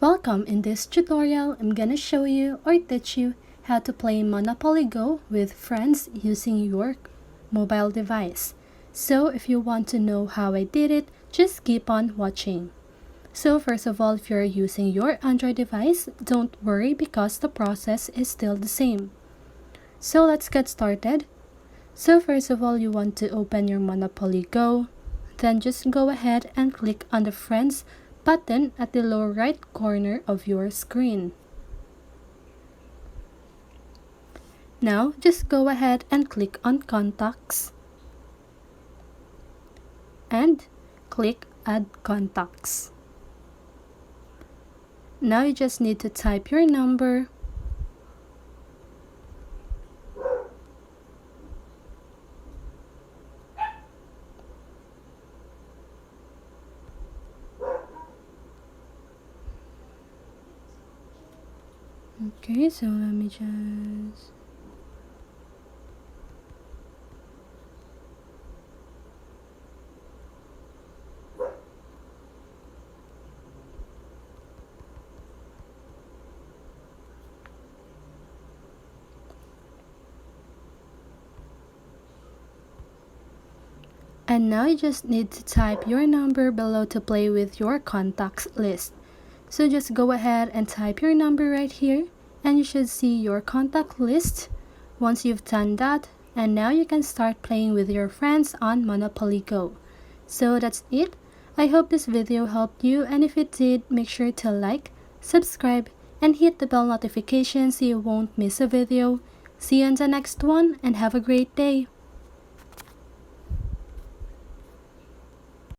Welcome. In this tutorial, I'm gonna show you or teach you how to play Monopoly Go with friends using your mobile device. So if you want to know how I did it, just keep on watching. So first of all, if you're using your Android device, don't worry because the process is still the same. So let's get started. So first of all, you want to open your Monopoly Go. Then just go ahead and click on the Friends button at the lower right corner of your screen. Now just go ahead and click on Contacts and click Add Contacts. Now you just need to type your number, okay, so let me just and now you just need to type your number below to play with your contacts list. So just go ahead and type your number right here and you should see your contact list once you've done that. And now you can start playing with your friends on Monopoly Go. So that's it. I hope this video helped you, and if it did, make sure to like, subscribe, and hit the bell notification so you won't miss a video. See you on the next one and have a great day.